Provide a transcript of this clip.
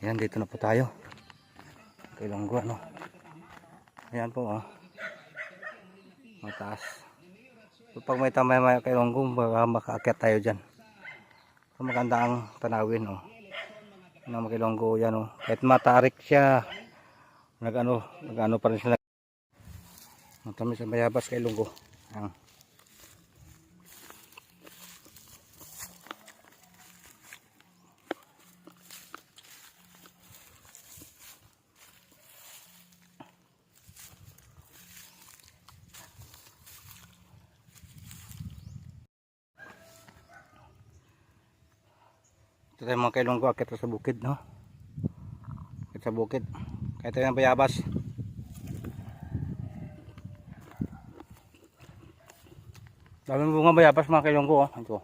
Ayan, dito na po tayo. Kay Ilonggo, ano. Ayan po, oh. Mataas. So, pag may tamay kay Ilonggo, makaakyat tayo dyan. So, maganda ang tanawin, oh. Ano, kay Ilonggo, yan, oh. Kahit matarik siya, nag-ano pa rin sila. Matamis ang bayabas kay Ilonggo. Ayan. Ito tayo mga kailonggo, akit sa bukid, no? Akit sa bukid. Kaya tayo ng bayabas. Daming bunga bayabas mga kailonggo, oh. Ito.